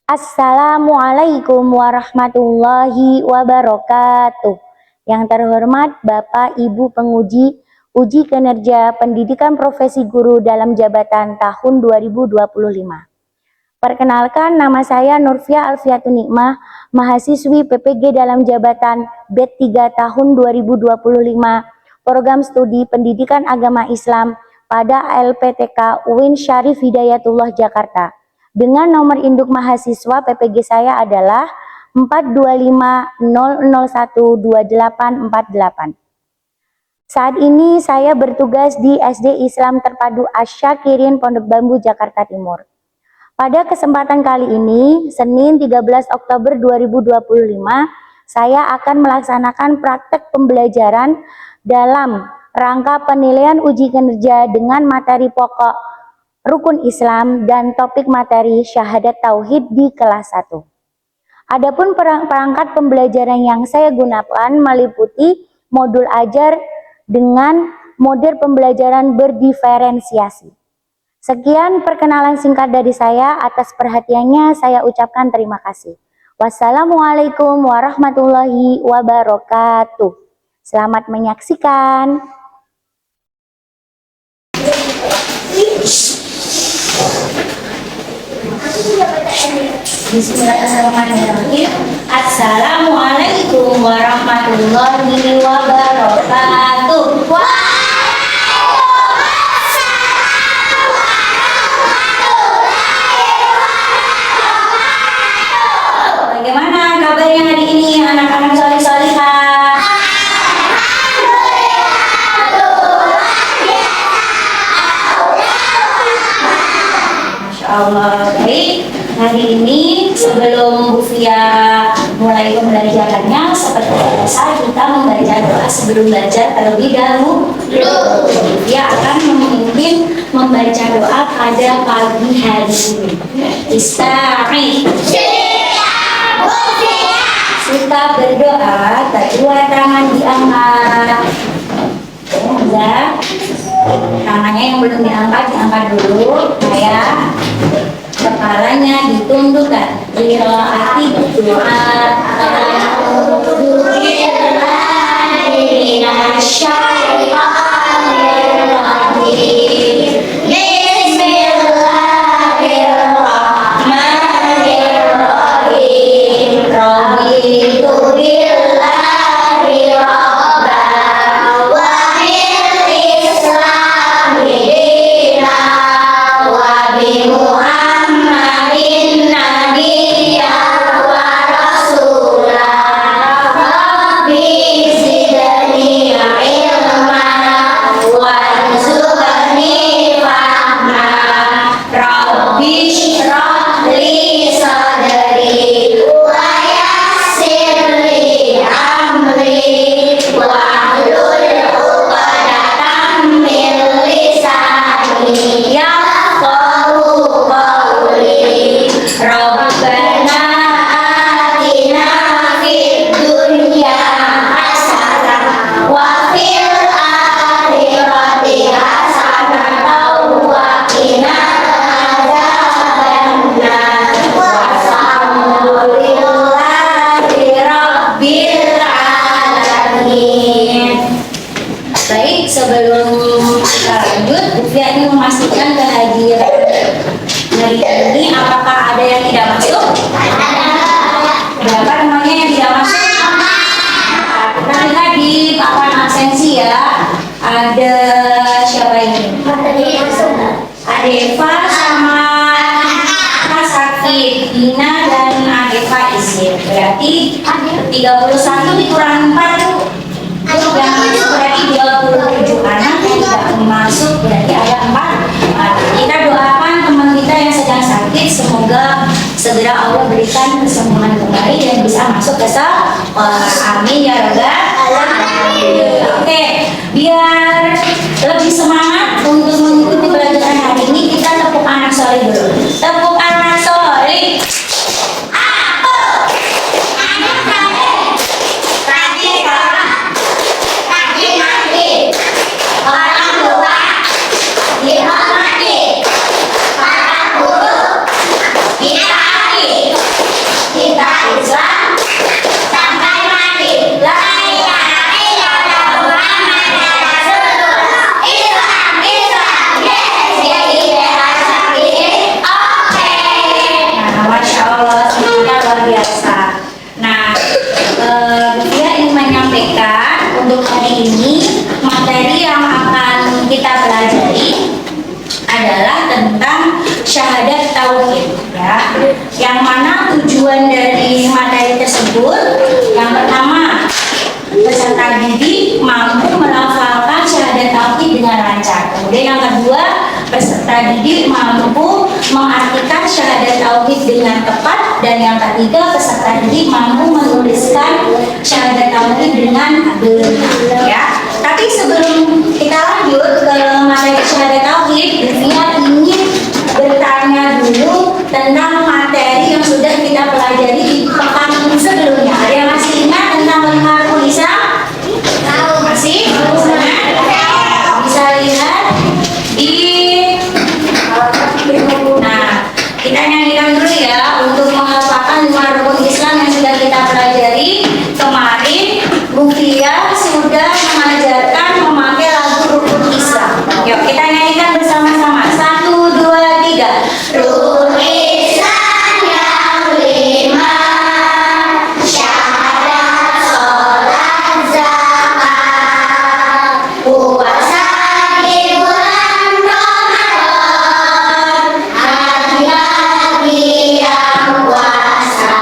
Assalamualaikum warahmatullahi wabarakatuh. Yang terhormat Bapak Ibu penguji uji kinerja pendidikan profesi guru dalam jabatan tahun 2025. Perkenalkan, nama saya Nurfia Alfiatun Nikmah, mahasiswi PPG dalam jabatan B3 tahun 2025, program studi pendidikan agama Islam pada LPTK UIN Syarif Hidayatullah Jakarta. Dengan nomor induk mahasiswa PPG saya adalah 4250012848. Saat ini saya bertugas di SD Islam Terpadu Asyakirin Pondok Bambu, Jakarta Timur. Pada kesempatan kali ini, Senin 13 Oktober 2025, saya akan melaksanakan praktek pembelajaran dalam rangka penilaian uji kinerja dengan materi pokok Rukun Islam dan topik materi Syahadat Tauhid di kelas 1. Adapun perangkat pembelajaran yang saya gunakan meliputi modul ajar dengan model pembelajaran berdiferensiasi. Sekian perkenalan singkat dari saya. Atas perhatiannya saya ucapkan terima kasih. Wassalamualaikum warahmatullahi wabarakatuh. Selamat menyaksikan. Bismillahirrahmanirrahim. Assalamualaikum warahmatullahi wabarakatuh. Bagaimana kabarnya hari ini anak-anak soleh-solehah? Masya Allah. Baik, hari ini sebelum Bu Fia mulai pembelajarannya, seperti biasa kita membaca doa sebelum belajar terlebih dahulu. Bu Fia akan memimpin membaca doa pada pagi hari ini. Ista'id. Kita berdoa, kedua tangan diangkat. Ya, tangannya yang belum diangkat dulu. Ya, kepalanya ditundukkan. Qiraati doa. Baik, sebelum kita lanjut, Bu Fia ini memastikan kehadiran hari ini. Apakah ada yang tidak masuk? Berapa namanya yang tidak masuk? Kita lihat di papan absensi ya. Ada siapa ini? Ada Eva sama Kak Sakit, Dina dan Eva izin. Berarti 31 dikurang 4 tuh. Yang masuk berarti 27 anak, yang tidak masuk berarti ada 4. Kita doakan teman kita yang sedang sakit, semoga segera Allah berikan kesembuhan kembali dan bisa masuk ke sekolah. Amin ya rabbal alamin. Oke, biar lebih semangat untuk mengikuti pelajaran hari ini, kita tepuk anak soleh dulu. Tepuk anak soleh. Dihormati para guru, ditaati Dia ingin menyampaikan untuk hari ini materi yang akan kita pelajari adalah tentang syahadat tauhid, ya. Yang mana tujuan dari materi tersebut, yang pertama, peserta didik mampu melafalkan syahadat tauhid dengan lancar. Kemudian yang kedua, peserta didik mampu mengartikan syahadat tauhid dengan tepat, dan yang ketiga, peserta didik mampu menuliskan syahadat tauhid dengan benar, ya. Tapi sebelum kita lanjut ke materi syahadat tauhid, Divya ingin bertanya dulu tentang materi yang sudah kita pelajari di pekan sebelumnya. Ada yang masih ingat tentang lima rukun Islam? Masih? Bisa lihat di kita nyanyikan dulu ya untuk menghafalkan lima rukun Islam yang sudah kita pelajari kemarin. Bufia sudah mengajarkan memakai lagu rukun Islam. Yuk kita nyanyikan bersama-sama. 1, 2, 3. Rukun Islam yang lima, syahadat, sholat, zakat, puasa di bulan Ramadan, hari-hari yang puasa.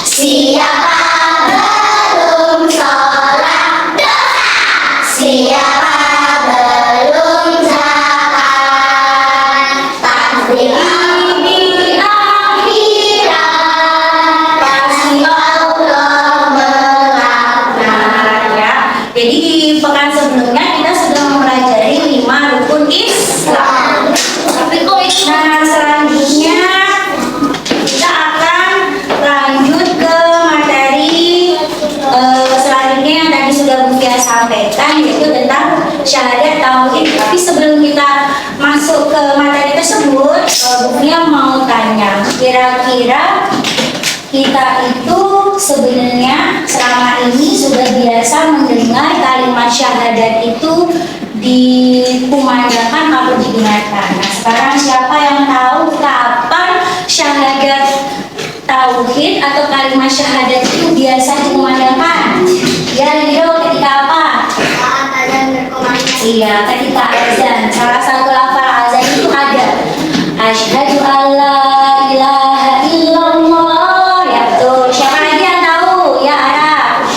Siapa belum sholat dosa, siapa belum zakat, pasti di akhirat pasti Allah melaknat, ya. Jadi di pekan sebelumnya kita sudah mempelajari 5 rukun Islam. Nah, selanjutnya kita akan lanjut ke materi selanjutnya yang tadi sudah Bufia sampaikan, yaitu tentang syahadat tauhid. Tapi sebelum kita masuk ke materi tersebut, Bufia mau tanya, kira-kira kita itu sebenarnya selama ini sudah biasa mendengar kalimat syahadat itu dikumandangkan atau didengarkan. Nah, sekarang siapa yang tahu kapan syahadat tauhid atau kalimat syahadat itu biasa dikumandangkan? Ya, Lido, ketika apa? Saat azan berkumandang. Iya, ketika azan. Salah satu lafal azan itu ada asyhadu alla ilaha illallah. Ya betul. Siapa lagi yang tahu? Ya, Arab.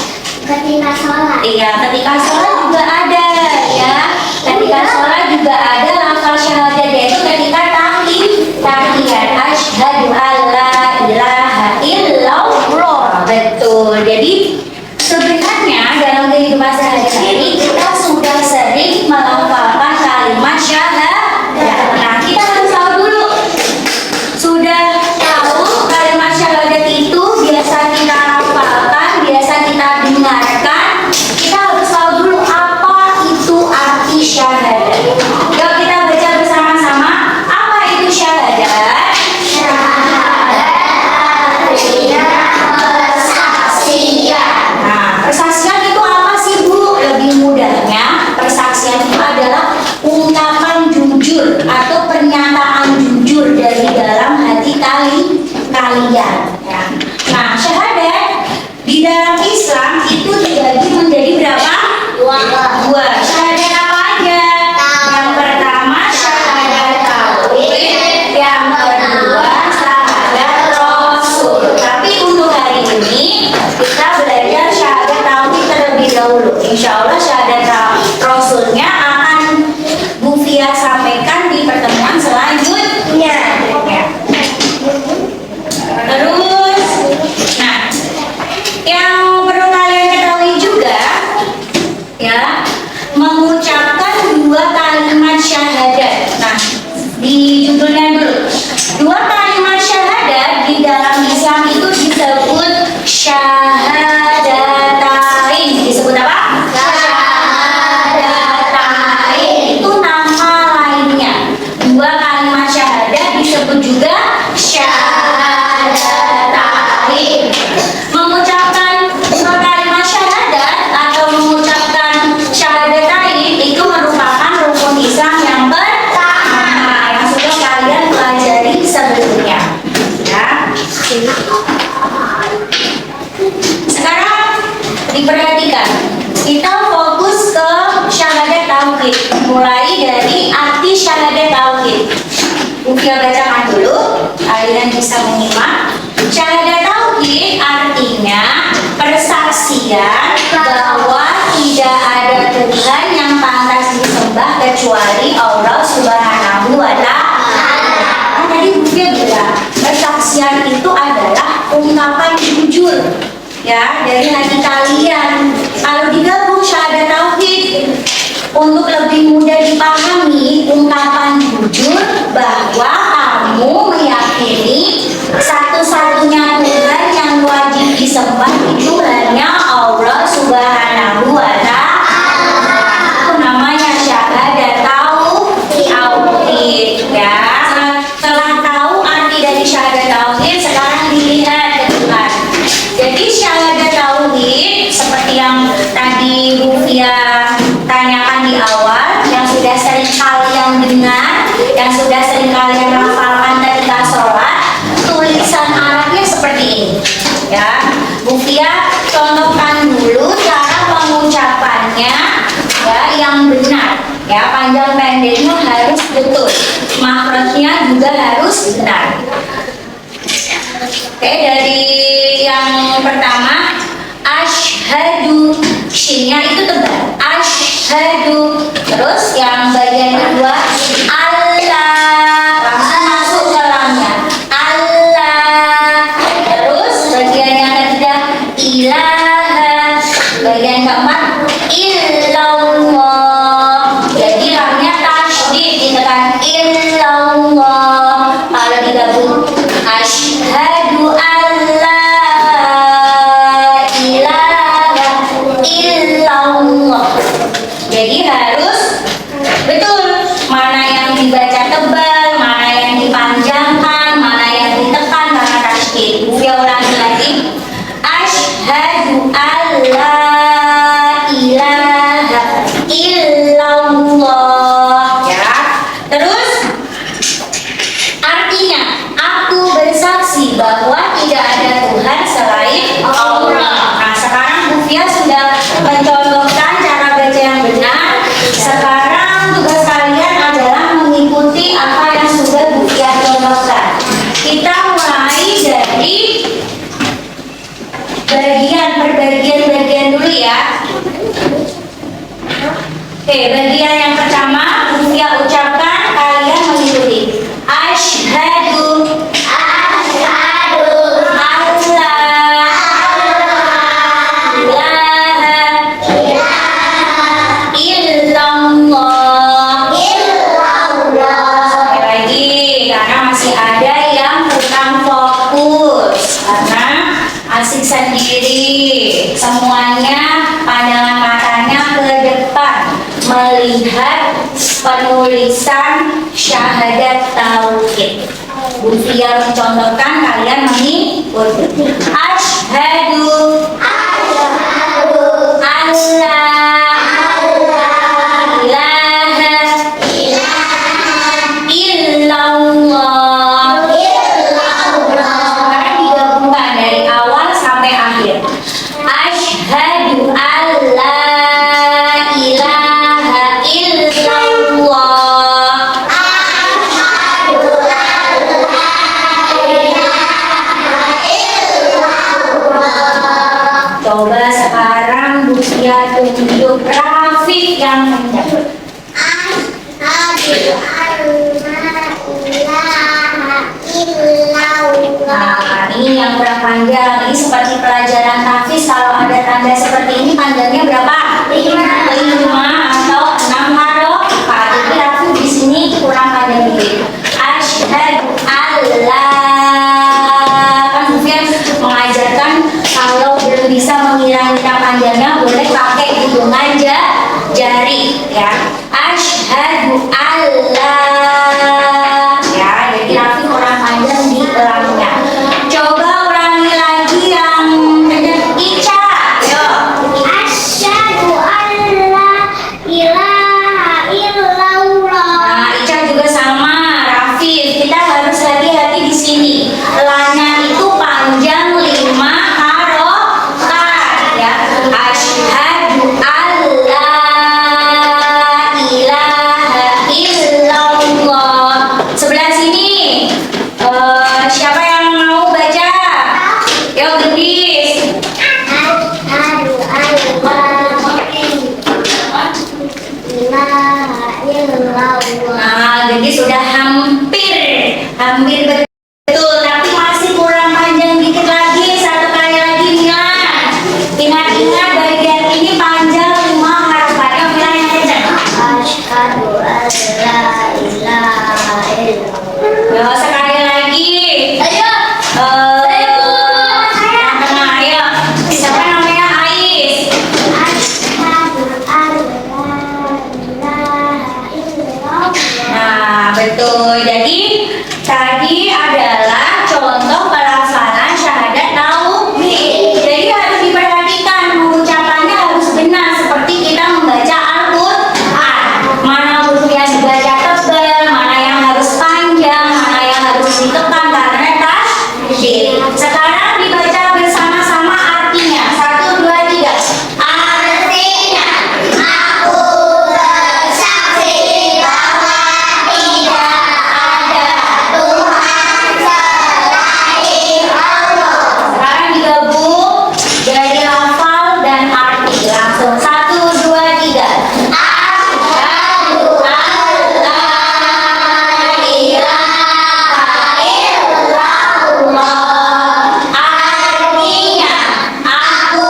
Ketika sholat. Iya, ketika sholat juga ada, ya. Ketika sholat juga ada lafal syahadat, yaitu ketika tahiyat asyhadu alla ilaha illallah. Betul. Jadi sebenarnya dalam kehidupan sehari-hari kita sudah sering melafalkan kalimat syahadat. Nah, kita harus tahu dulu. Sudah tahu kalimat syahadat itu biasa kita hafalkan, biasa kita dengarkan. Kita harus tahu dulu apa itu arti syahadat. Yuk kita baca bersama-sama. Apa itu syahadat? Nah, persaksian itu apa sih, Bu? Lebih mudahnya, persaksian itu adalah ungkapan jujur atau pernyataan jujur dari dalam hati kalian. Ya. Nah, syahadat di dalam Islam itu dibagi menjadi berapa? Dua. Syahadat apa aja? Yang pertama syahadat tauhid, yang kedua syahadat rasul. Tapi untuk hari ini kita belajar syahadat tauhid terlebih dahulu. Insya Allah syahadat rasulnya akan Bufia sampaikan di pertemuan selanjutnya. Ya. Terus, nah, yang perlu kalian ketahui juga, ya, Diperhatikan, kita fokus ke syahadat tauhid. Mulai dari arti syahadat tauhid. Mufia bacakan dulu, kalian bisa menyimak. Syahadat tauhid artinya persaksian bahwa tidak ada Tuhan yang pantas disembah kecuali Allah Subhanahu wa Ta'ala. Tadi Mufia bilang, persaksian itu adalah ungkapan jujur ya dari hati kalian. Kalau digabung syahadat tauhid untuk lebih mudah dipahami, ungkapan jujur bahwa kamu meyakini satu-satunya Tuhan yang wajib disembah itu hanya Allah Subhanahu wa Ta'ala. Itu namanya syahadat tauhid ya. Setelah tahu arti dari syahadat tauhid, sekarang dilihat Tuhan. Jadi syahadat tauhid seperti yang tadi Mufia tanyakan di awal, yang sudah sering kalian dengar, yang sudah sering kalian hafalkan ketika sholat, tulisan Arabnya seperti ini ya. Mufia contohkan dulu cara pengucapannya ya yang benar ya, panjang pendeknya harus betul, makhrajnya juga harus benar. Oke, dari yang pertama, asyhadu, shinnya itu tebal, asyhadu. Terus yang bagian kedua, Allah, langsung masuk ke dalamnya, Allah. Terus bagian yang ketiga, ilaha. Bagian keempat, illallah. Jadi lamnya tasydid, ditekan illallah. Kalau digabung, asyhadu alla ilaha illallah. Jadi harus betul mana yang dibaca tebal, mana yang dipanjangkan, mana yang ditekan karena tasydid. Mufia ulangi lagi, asyhadu alla ilaha illallah ya. Terus artinya, aku bersaksi bahwa tidak ada Tuhan selain Allah. Nah, sekarang Mufia sudah mencontohkan cara baca yang benar. Sekarang tugas kalian adalah mengikuti apa yang sudah Mufia contohkan. Kita mulai dari bagian dulu ya. Oke, bagian yang pertama Mufia ucapkan, kalian mengikuti. Asyhadu sendiri, semuanya pandangan matanya ke depan melihat penulisan syahadat tauhid. Mufia mencontohkan, kalian mengikuti. Asyhadu coba sekarang Mufia tunjuk grafik yang menjawab. Nah, ini yang kurang panjang. Ini seperti pelajaran tahfiz. Kalau ada tanda seperti ini, panjangnya berapa? 5 atau 6 harokat. Jadi Rafi di sini kurang panjang dikit. Asyhadu alla, kan Mufia mengajarkan kalau belum bisa mengira-ngira panjangnya boleh pakai hitungan jari ya. Asyhadu alla ya, jadi Rafi kurang panjang di elangnya. Coba ulangi lagi yang Ica, yo. Asyhadu alla ilaha illallah. Nah, Ica juga sama. Rafi, kita harus hati-hati di sini. Lanya itu panjang 5 harokat ya. Ingat-ingat bagian ini panjang 5 harapan. Yang bilang yang kencang. Asyhadu an la ilaha illallah. Sekali lagi. Ayo. Yang tengah, ayo. Siapa namanya Ais? Asyhadu an la ilaha illallah. Nah, betul. Jadi tadi adalah contoh pelaksanaan syahadat tauhid. Jadi harus diperhatikan pengucapannya harus benar seperti kita membaca Al-Qur'an. Mana huruf yang dibaca tebal, mana yang harus panjang, mana yang harus ditekan karena tasydid. Sekarang dibaca bersama-sama artinya. 1, 2, 3. Artinya, aku bersaksi bahwa tidak ada Tuhan selain Allah. Sekarang digabung jadi lafal dan arti. Langsung 1, 2, 3. Asyhadu an la ilaha illallah. Artinya, aku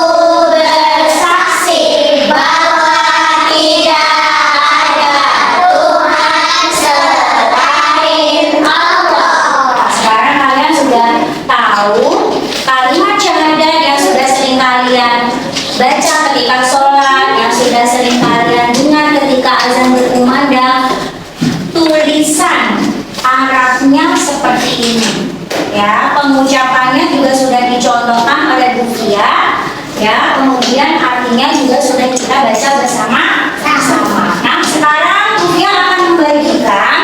bersaksi bahwa tidak ada Tuhan selain Allah. Sekarang kalian sudah tahu kalimat syahadat yang sudah sering kalian baca ketika sholat, yang sudah sering kalian dengar ketika azan berkumandang. Tulisan Arabnya seperti ini. Ya, pengucapannya juga sudah dicontohkan oleh Bu Fia. Ya, kemudian artinya juga sudah kita baca bersama-sama. Nah, sekarang Bu Fia akan membagikan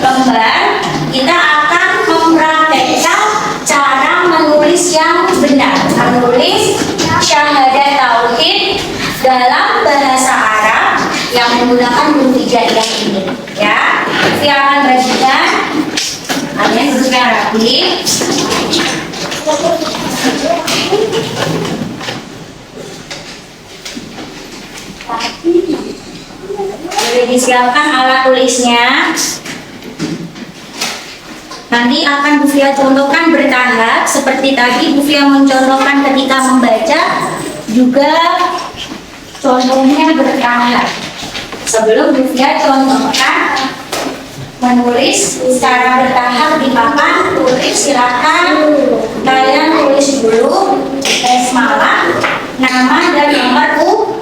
lembar. Kita akan mempraktekkan cara menulis yang benar, menulis syahadat tauhid dalam bahasa Arab yang menggunakan huruf hijaiyah ini. Ya, Fia akan bagikan. Kalian duduknya rapi. Boleh disiapkan alat tulisnya. Nanti akan Bu Fia contohkan bertahap seperti tadi Bu Fia mencontohkan ketika membaca, juga contohnya bertahap. Sebelum Bu Fia contohkan menulis secara bertahap di papan tulis, silakan kalian tulis dulu basmalah, nama dan nomor urut.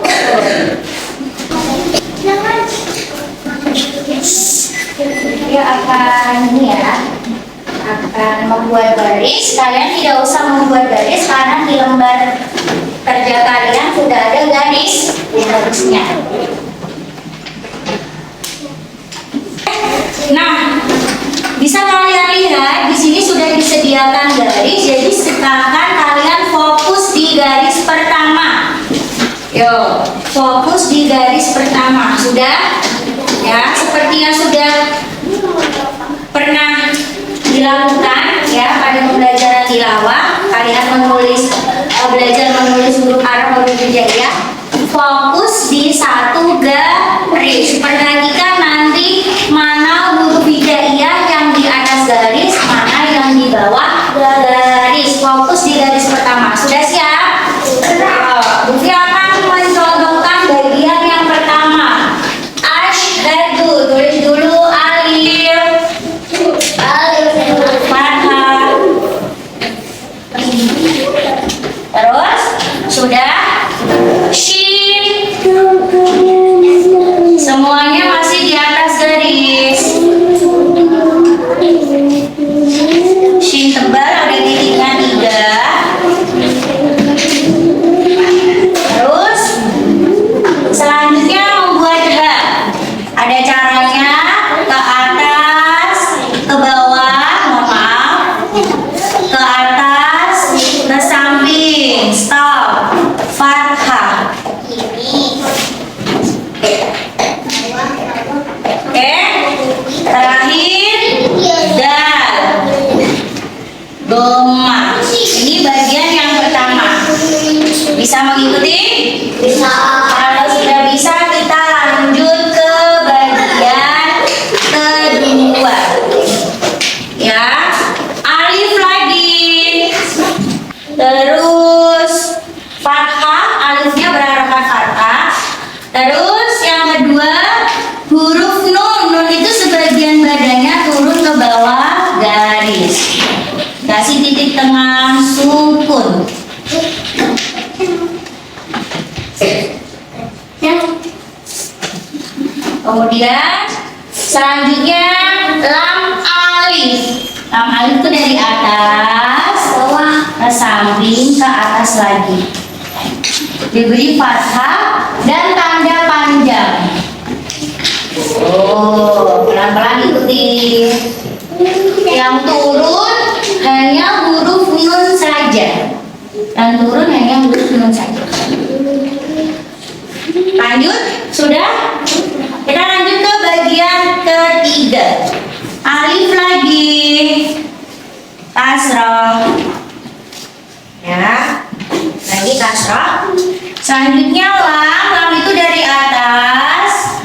Dia akan ini ya, akan membuat baris. Kalian tidak usah membuat baris karena di lembar kerja kalian sudah ada garisnya. Nah, bisa kalian lihat di sini sudah disediakan garis. Jadi sekarang kalian fokus di garis pertama. Yo, fokus di garis pertama. Sudah? Ya, seperti yang sudah pernah dilakukan ya pada pembelajaran tilawah. Kalian belajar menulis huruf Arab huruf hijaiyah. Fokus di satu garis. Perhatikan nanti mana huruf hijaiyah yang di atas garis, mana yang di bawah garis. Fokus di garis pertama. Sudah siap? Bu Fia akan mencontohkan bagian yang pertama. Asyhadu, tulis dulu alif, fathah. Terus sudah shin. Semuanya masih di atas garis. Shin tebal ada titiknya 3. Terus selanjutnya membuat H. Ada caranya ke atas, ke bawah, mohon maaf, ke atas, ke samping, stop, fathah. Oke, terakhir dal, doma. Ini bagian yang pertama. Bisa mengikuti? Bisa. Kalau sudah bisa, kita lanjut ke bagian kedua. Ya, alif lagi. Terus Kemudian selanjutnya lam alif. Lam alif itu dari atas ke samping ke atas lagi. Diberi fathah dan tanda panjang. Oh, pelan-pelan ikuti. Yang turun hanya huruf nun saja. Yang turun hanya huruf nun saja. Lanjut, sudah? Kita lanjut ke bagian ketiga. Alif lagi, kasroh, ya, lagi kasroh. Selanjutnya lam itu dari atas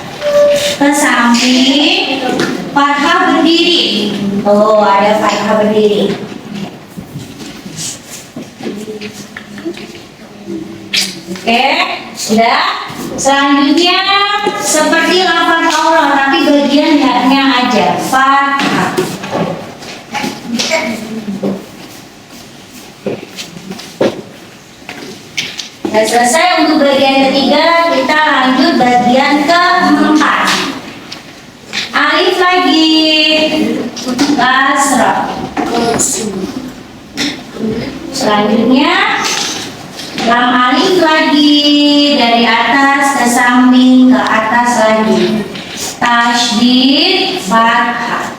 ke samping, fathah berdiri. Oh, ada fathah berdiri. Oke, sudah. Selanjutnya seperti lafaz Allah, tapi bagian haknya aja, fathah. Nah, selesai untuk bagian ketiga, kita lanjut bagian keempat. Alif lagi, kasrah. Selanjutnya lam alif lagi, dari atas ke samping ke atas lagi. Tasydid fathah.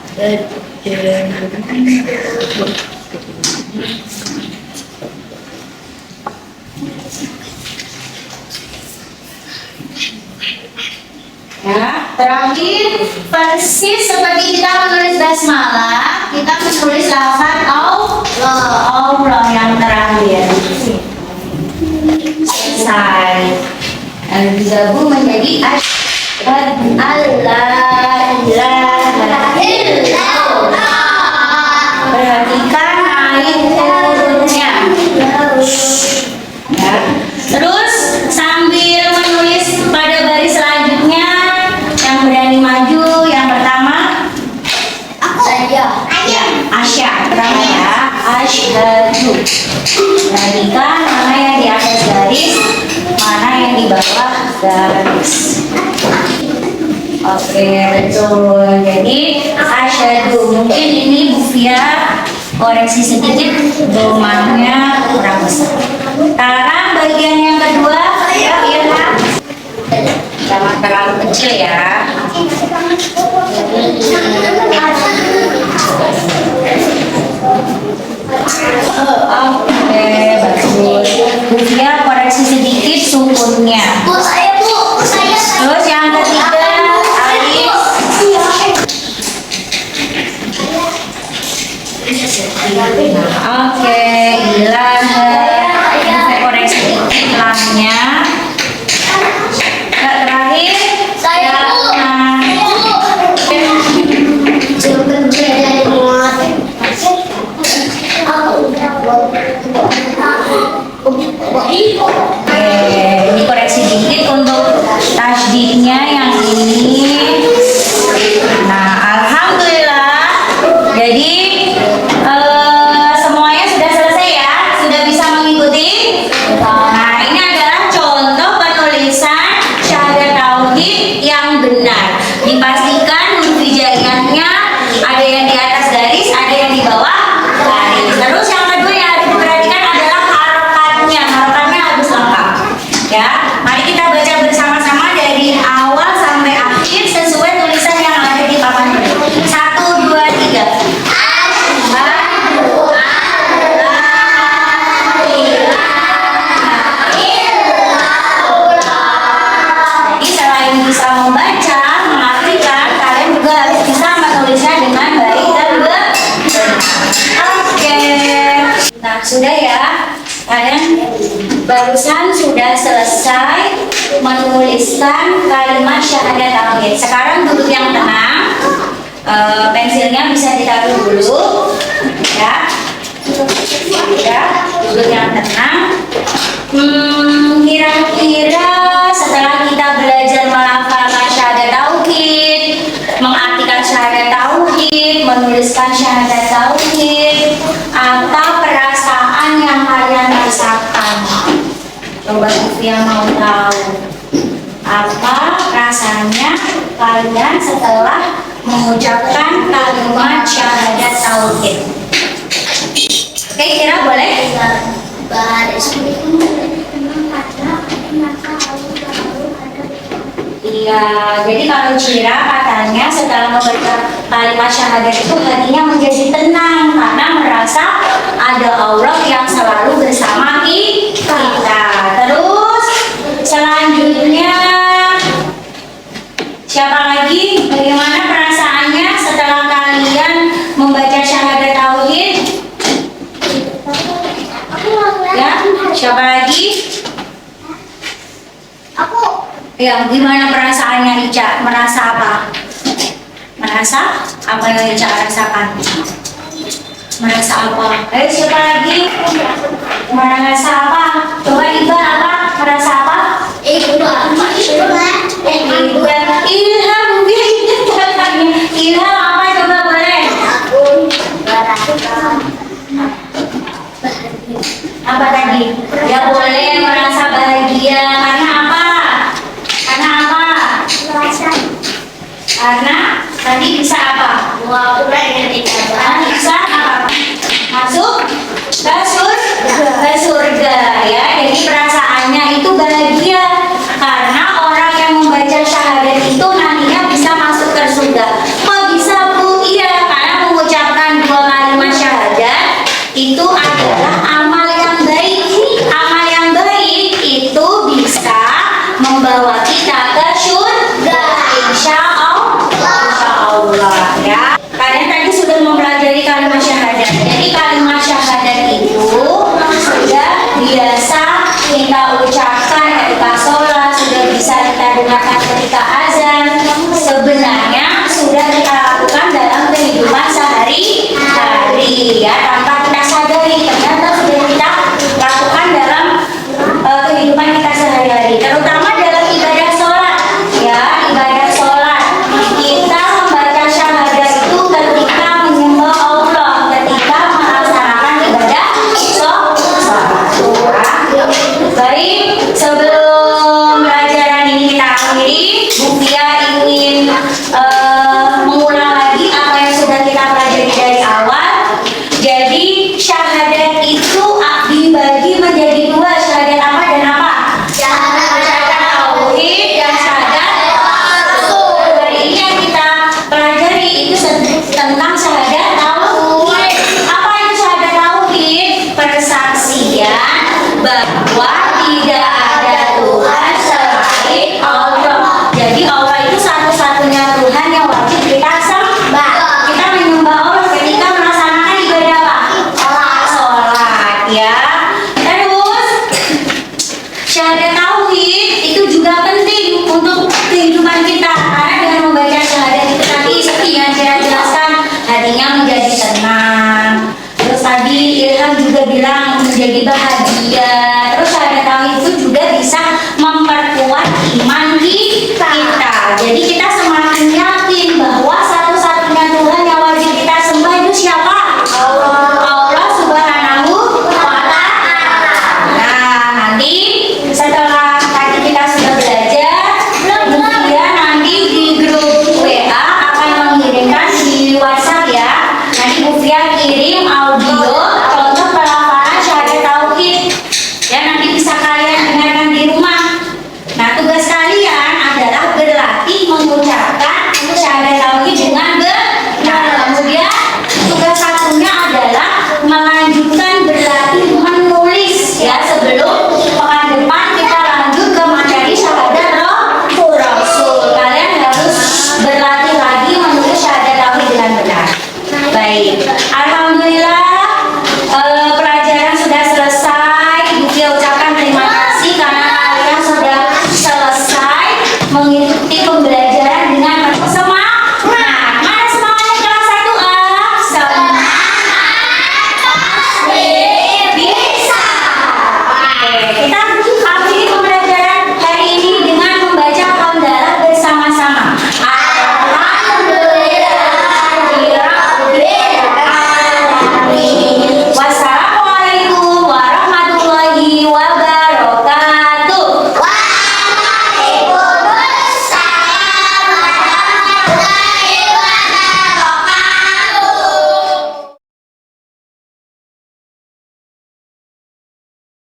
Ya, terakhir persis seperti kita menulis basmalah, kita menulis lafaz Allah yang terakhir. Selesai. Dan digabung menjadi asyhadu alla ilaha illallah. Perhatikan alif turunnya. Ya. Terus sambil menulis pada baris selanjutnya, yang berani maju yang pertama. Aku saja. Asya pertama ya, asyhadu. Perhatikan mana yang di atas garis, mana yang di bawah garis. Oke, betul. Jadi asyhadu, mungkin ini Bu Fia koreksi sedikit, domanya kurang besar. Sekarang bagian yang kedua, ya Irna. Jangan terlalu kecil ya. Oke, bagus. Bu Fia koreksi sedikit sukunnya. Bu, saya Bu. Saya. Terus yang ketiga, alif. Oke, ilaha. Saya koreksi sedikit lamnya. Terakhir, Saya Bu. Ini koreksi dikit untuk tasydidnya yang ini. Nah, alhamdulillah. Jadi semuanya sudah selesai ya, sudah bisa mengikuti. Nah, ini adalah contoh penulisan syahadat tauhid yang benar. Dipastikan huruf hijaiyahnya ada yang di atas garis, ada yang di bawah garis. Terus yang kedua yang harus diperhatikan adalah harokatnya. Harokatnya harus lengkap. Ya, mari kita baca bersama-sama dari awal sampai akhir sesuai tulisan yang ada di papan ini. 1, 2, 3. Jadi selain bisa membaca, mengartikan, kalian juga harus bisa menulisnya dengan baik dan benar. Oke. Nah, sudah ya. Kalian barusan sudah selesai menuliskan kalimat syahadat tauhid. Sekarang duduk yang tenang. Pensilnya bisa ditaruh dulu. Ya. Ya, duduk yang tenang. Kira-kira setelah kita belajar melafalkan syahadat tauhid, mengartikan syahadat tauhid, menuliskan syahadat tauhid, apa perasaan yang kalian rasakan? Coba Sofia mau tahu apa rasanya kalian setelah mengucapkan kalimat syahadat tauhid? Oke, Kira boleh? Iya, jadi kalau Cira katanya setelah membaca kalimat syahadat itu hatinya menjadi tenang karena merasa ada Allah yang selalu bersama kita. Terus selanjutnya siapa lagi? Bagaimana perasaannya setelah kalian membaca syahadat tauhid? Ya, siapa lagi? Ya, gimana perasaannya Ica? Merasa apa? Merasa apa yang Ica rasakan? Merasa apa? Siapa lagi? Merasa apa? Coba Iba apa? Merasa apa? Ilham, Ilham apa? Coba boleh? Apa tadi? Ya boleh merasa bahagia. Karena apa? Karena apa? Karena tadi bisa apa? Bisa apa? Masuk ke surga ya. Jadi perasaannya itu bahagia karena orang yang membaca syahadat itu nantinya bisa masuk ke surga. Kok bisa Bu? Iya, karena mengucapkan 2 kalimat syahadat itu adalah amal yang baik. Amal yang baik itu bisa membawa kita ke surga. Insya Allah ya. Kalian tadi sudah mempelajari kalimat syahadat. Jadi kalimat syahadat itu sudah biasa kita ucapkan ketika sholat, sudah bisa kita dengarkan ketika azan. Sebenarnya sudah kita lakukan dalam kehidupan sehari-hari ya, tanpa kita sadari ternyata sudah kita lakukan dalam kehidupan kita sehari-hari, terutama dalam ibadah sholat ya. Ibadah sholat kita membaca syahadat itu ketika menyembah Allah, ketika melaksanakan ibadah sholat. Baik, sebelum pelajaran ini kita akhiri, Bu Fia ingin mengulang lagi apa yang sudah kita pelajari dari awal. Jadi syahadat itu dibagi menjadi 2, syahadat apa dan apa? Syahadat tauhid dan syahadat rasul. Hari ini yang kita pelajari itu tentang syahadat tauhid. Apa itu syahadat tauhid? Persaksian bahwa tidak ada Tuhan selain Allah. Jadi Allah itu satu-satunya Tuhan yang wajib kita sembah. Kita menyembah Allah ketika melaksanakan ibadah apa? Sholat ya. Terus syahadat